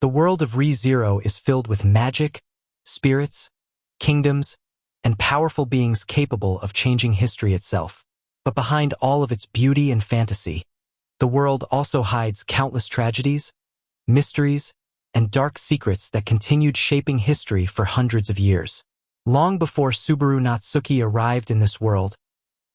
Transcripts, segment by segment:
The world of ReZero is filled with magic, spirits, kingdoms, and powerful beings capable of changing history itself. But behind all of its beauty and fantasy, the world also hides countless tragedies, mysteries, and dark secrets that continued shaping history for hundreds of years. Long before Subaru Natsuki arrived in this world,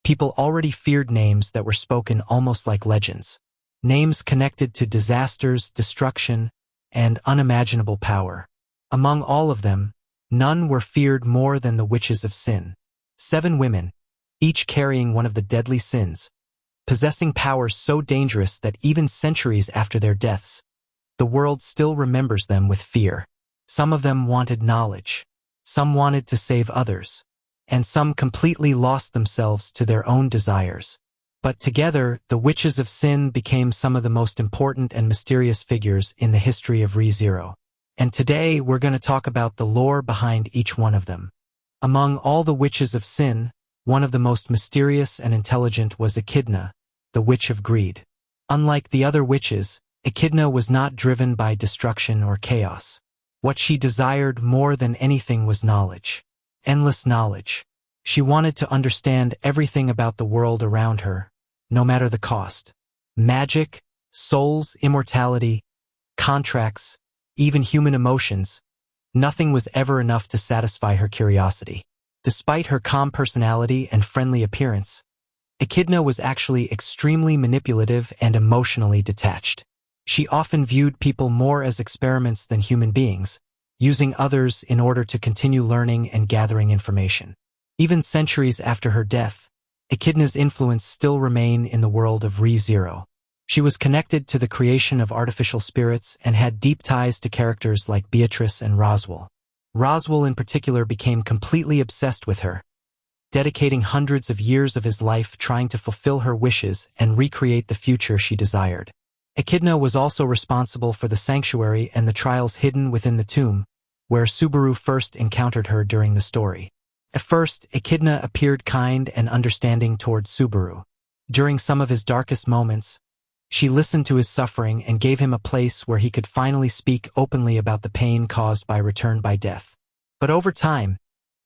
people already feared names that were spoken almost like legends. Names connected to disasters, destruction, and unimaginable power. Among all of them, none were feared more than the Witches of Sin. 7 women, each carrying one of the deadly sins, possessing powers so dangerous that even centuries after their deaths, the world still remembers them with fear. Some of them wanted knowledge, some wanted to save others, and some completely lost themselves to their own desires. But together, the Witches of Sin became some of the most important and mysterious figures in the history of ReZero. And today, we're going to talk about the lore behind each one of them. Among all the Witches of Sin, one of the most mysterious and intelligent was Echidna, the Witch of Greed. Unlike the other witches, Echidna was not driven by destruction or chaos. What she desired more than anything was knowledge. Endless knowledge. She wanted to understand everything about the world around her, no matter the cost. Magic, souls, immortality, contracts, even human emotions, nothing was ever enough to satisfy her curiosity. Despite her calm personality and friendly appearance, Echidna was actually extremely manipulative and emotionally detached. She often viewed people more as experiments than human beings, using others in order to continue learning and gathering information. Even centuries after her death, Echidna's influence still remained in the world of ReZero. She was connected to the creation of artificial spirits and had deep ties to characters like Beatrice and Roswell. Roswell in particular became completely obsessed with her, dedicating hundreds of years of his life trying to fulfill her wishes and recreate the future she desired. Echidna was also responsible for the sanctuary and the trials hidden within the tomb, where Subaru first encountered her during the story. At first, Echidna appeared kind and understanding toward Subaru. During some of his darkest moments, she listened to his suffering and gave him a place where he could finally speak openly about the pain caused by return by death. But over time,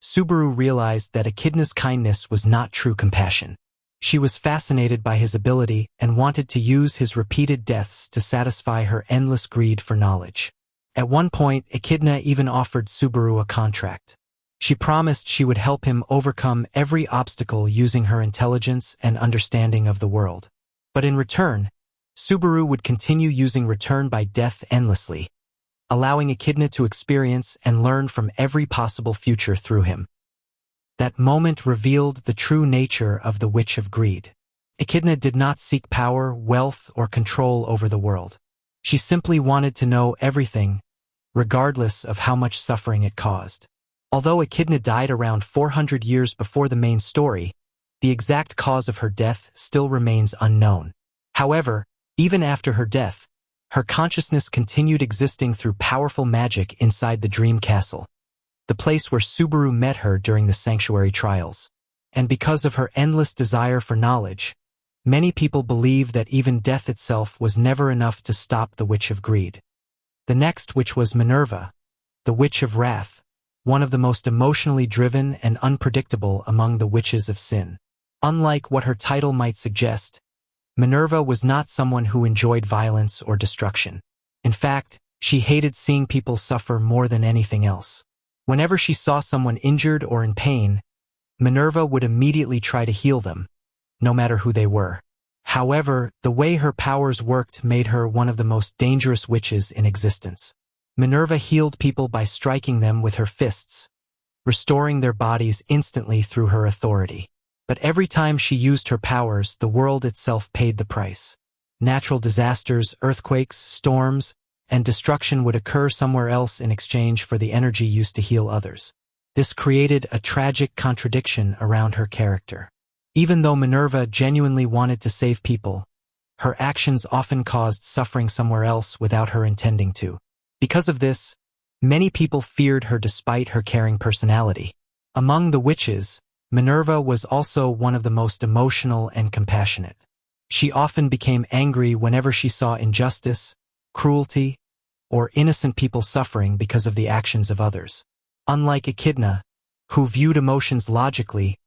Subaru realized that Echidna's kindness was not true compassion. She was fascinated by his ability and wanted to use his repeated deaths to satisfy her endless greed for knowledge. At one point, Echidna even offered Subaru a contract. She promised she would help him overcome every obstacle using her intelligence and understanding of the world. But in return, Subaru would continue using return by death endlessly, allowing Echidna to experience and learn from every possible future through him. That moment revealed the true nature of the Witch of Greed. Echidna did not seek power, wealth, or control over the world. She simply wanted to know everything, regardless of how much suffering it caused. Although Echidna died around 400 years before the main story, the exact cause of her death still remains unknown. However, even after her death, her consciousness continued existing through powerful magic inside the Dream Castle, the place where Subaru met her during the sanctuary trials. And because of her endless desire for knowledge, many people believe that even death itself was never enough to stop the Witch of Greed. The next witch was Minerva, the Witch of Wrath, one of the most emotionally driven and unpredictable among the Witches of Sin. Unlike what her title might suggest, Minerva was not someone who enjoyed violence or destruction. In fact, she hated seeing people suffer more than anything else. Whenever she saw someone injured or in pain, Minerva would immediately try to heal them, no matter who they were. However, the way her powers worked made her one of the most dangerous witches in existence. Minerva healed people by striking them with her fists, restoring their bodies instantly through her authority. But every time she used her powers, the world itself paid the price. Natural disasters, earthquakes, storms, and destruction would occur somewhere else in exchange for the energy used to heal others. This created a tragic contradiction around her character. Even though Minerva genuinely wanted to save people, her actions often caused suffering somewhere else without her intending to. Because of this, many people feared her despite her caring personality. Among the witches, Minerva was also one of the most emotional and compassionate. She often became angry whenever she saw injustice, cruelty, or innocent people suffering because of the actions of others. Unlike Echidna, who viewed emotions logically,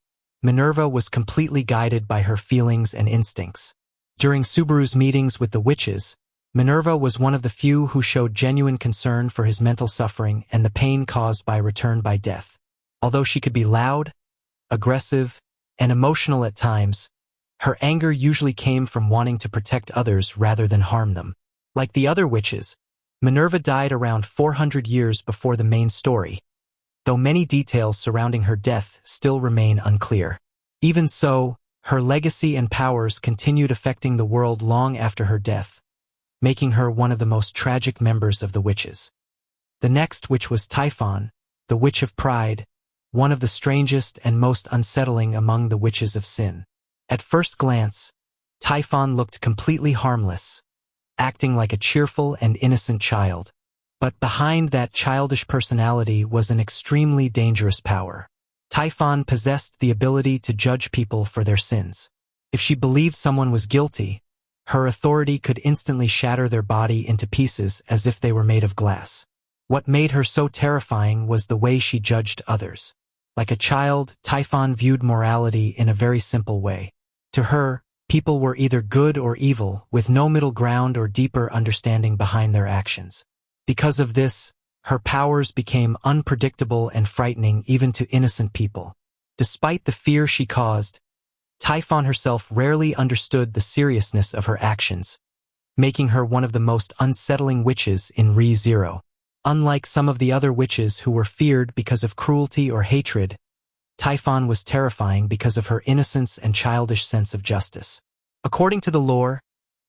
Minerva was completely guided by her feelings and instincts. During Subaru's meetings with the witches, Minerva was one of the few who showed genuine concern for his mental suffering and the pain caused by return by death. Although she could be loud, aggressive, and emotional at times, her anger usually came from wanting to protect others rather than harm them. Like the other witches, Minerva died around 400 years before the main story, though many details surrounding her death still remain unclear. Even so, her legacy and powers continued affecting the world long after her death, making her one of the most tragic members of the witches. The next witch was Typhon, the Witch of Pride, one of the strangest and most unsettling among the witches of sin. At first glance, Typhon looked completely harmless, acting like a cheerful and innocent child. But behind that childish personality was an extremely dangerous power. Typhon possessed the ability to judge people for their sins. If she believed someone was guilty, her authority could instantly shatter their body into pieces as if they were made of glass. What made her so terrifying was the way she judged others. Like a child, Typhon viewed morality in a very simple way. To her, people were either good or evil, with no middle ground or deeper understanding behind their actions. Because of this, her powers became unpredictable and frightening even to innocent people. Despite the fear she caused, Typhon herself rarely understood the seriousness of her actions, making her one of the most unsettling witches in Re:Zero. Unlike some of the other witches who were feared because of cruelty or hatred, Typhon was terrifying because of her innocence and childish sense of justice. According to the lore,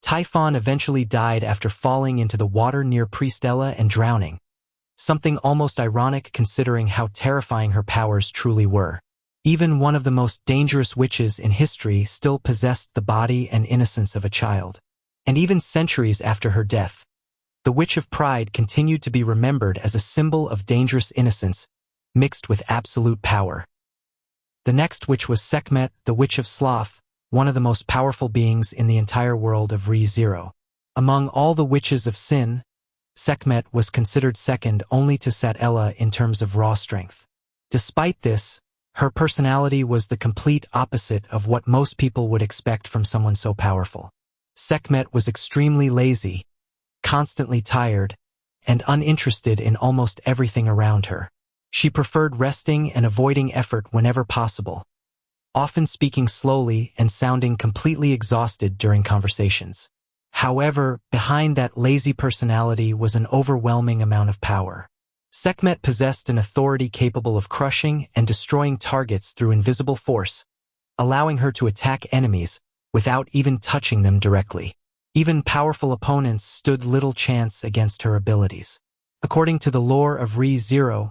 Typhon eventually died after falling into the water near Priestella and drowning, something almost ironic considering how terrifying her powers truly were. Even one of the most dangerous witches in history still possessed the body and innocence of a child. And even centuries after her death, the Witch of Pride continued to be remembered as a symbol of dangerous innocence mixed with absolute power. The next witch was Sekhmet, the Witch of Sloth, one of the most powerful beings in the entire world of Re:Zero. Among all the witches of sin, Sekhmet was considered second only to Satella in terms of raw strength. Despite this, her personality was the complete opposite of what most people would expect from someone so powerful. Sekhmet was extremely lazy, constantly tired, and uninterested in almost everything around her. She preferred resting and avoiding effort whenever possible, often speaking slowly and sounding completely exhausted during conversations. However, behind that lazy personality was an overwhelming amount of power. Sekhmet possessed an authority capable of crushing and destroying targets through invisible force, allowing her to attack enemies without even touching them directly. Even powerful opponents stood little chance against her abilities. According to the lore of Re:Zero,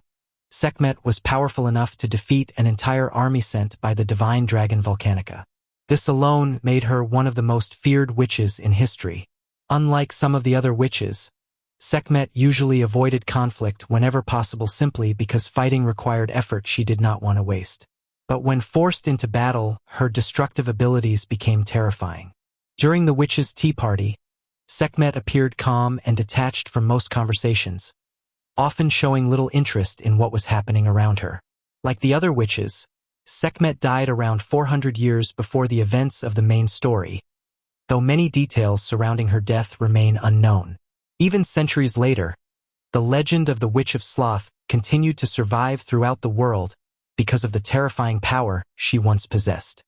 Sekhmet was powerful enough to defeat an entire army sent by the divine dragon Volcanica. This alone made her one of the most feared witches in history. Unlike some of the other witches, Sekhmet usually avoided conflict whenever possible simply because fighting required effort she did not want to waste. But when forced into battle, her destructive abilities became terrifying. During the witches' tea party, Sekhmet appeared calm and detached from most conversations, often showing little interest in what was happening around her. Like the other witches, Sekhmet died around 400 years before the events of the main story, though many details surrounding her death remain unknown. Even centuries later, the legend of the Witch of Sloth continued to survive throughout the world because of the terrifying power she once possessed.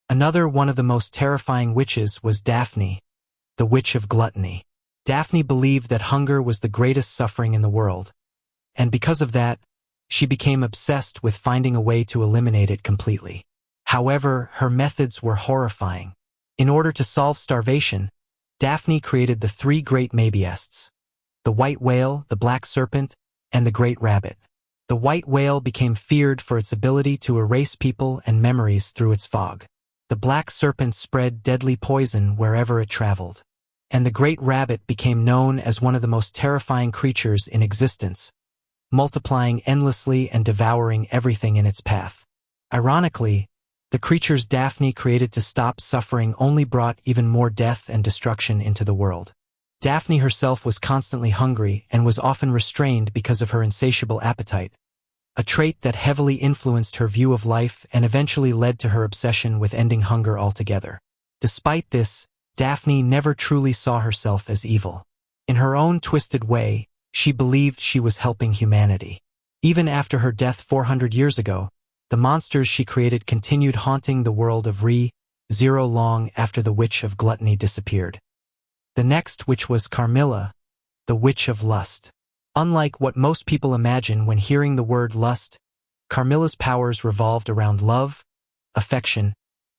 Another one of the most terrifying witches was Daphne, the Witch of Gluttony. Daphne believed that hunger was the greatest suffering in the world, and because of that, she became obsessed with finding a way to eliminate it completely. However, her methods were horrifying. In order to solve starvation, Daphne created the three great Mabiests: the white whale, the black serpent, and the great rabbit. The white whale became feared for its ability to erase people and memories through its fog. The black serpent spread deadly poison wherever it traveled. And the great rabbit became known as one of the most terrifying creatures in existence, multiplying endlessly and devouring everything in its path. Ironically, the creatures Daphne created to stop suffering only brought even more death and destruction into the world. Daphne herself was constantly hungry and was often restrained because of her insatiable appetite, a trait that heavily influenced her view of life and eventually led to her obsession with ending hunger altogether. Despite this, Daphne never truly saw herself as evil. In her own twisted way, she believed she was helping humanity. Even after her death 400 years ago, the monsters she created continued haunting the world of Re:Zero long after the Witch of Gluttony disappeared. The next witch was Carmilla, the Witch of Lust. Unlike what most people imagine when hearing the word lust, Carmilla's powers revolved around love, affection,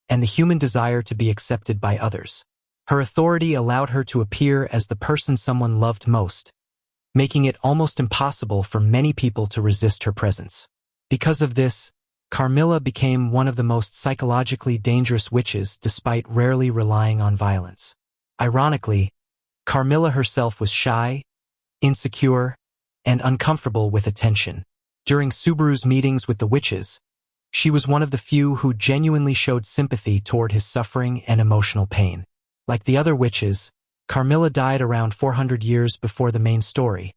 and the human desire to be accepted by others. Her authority allowed her to appear as the person someone loved most, making it almost impossible for many people to resist her presence. Because of this, Carmilla became one of the most psychologically dangerous witches despite rarely relying on violence. Ironically, Carmilla herself was shy, insecure, and uncomfortable with attention. During Subaru's meetings with the witches, she was one of the few who genuinely showed sympathy toward his suffering and emotional pain. Like the other witches, Carmilla died around 400 years before the main story,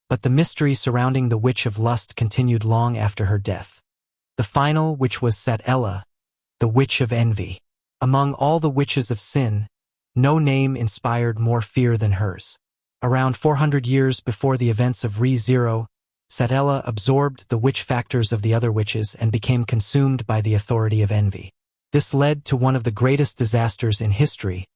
but the mystery surrounding the Witch of Lust continued long after her death. The final witch was Satella, the Witch of Envy. Among all the witches of sin, no name inspired more fear than hers. Around 400 years before the events of Re:Zero, Satella absorbed the witch factors of the other witches and became consumed by the authority of envy. This led to one of the greatest disasters in history,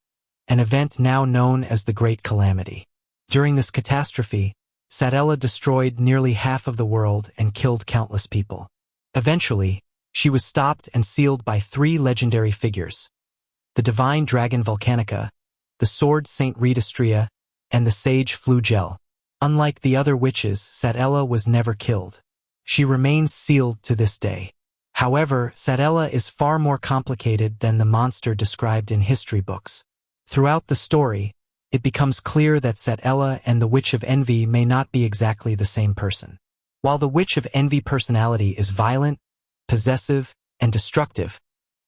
an event now known as the Great Calamity. During this catastrophe, Satella destroyed nearly half of the world and killed countless people. Eventually, she was stopped and sealed by three legendary figures: the divine dragon Volcanica, the sword Saint Redistria, and the sage Flugel. Unlike the other witches, Satella was never killed. She remains sealed to this day. However, Satella is far more complicated than the monster described in history books. Throughout the story, it becomes clear that Satella and the Witch of Envy may not be exactly the same person. While the Witch of Envy personality is violent, possessive, and destructive,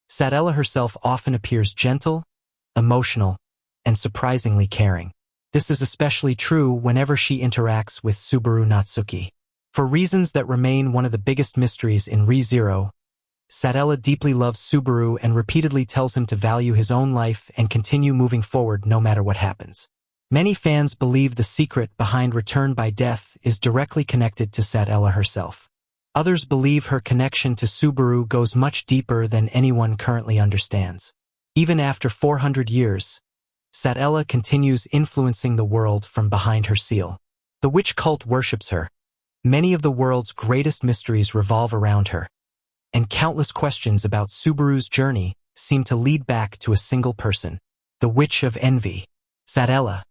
Satella herself often appears gentle, emotional, and surprisingly caring. This is especially true whenever she interacts with Subaru Natsuki. For reasons that remain one of the biggest mysteries in Re:Zero, Satella deeply loves Subaru and repeatedly tells him to value his own life and continue moving forward no matter what happens. Many fans believe the secret behind Return by Death is directly connected to Satella herself. Others believe her connection to Subaru goes much deeper than anyone currently understands. Even after 400 years, Satella continues influencing the world from behind her seal. The witch cult worships her. Many of the world's greatest mysteries revolve around her, and countless questions about Subaru's journey seem to lead back to a single person: the Witch of Envy, Satella.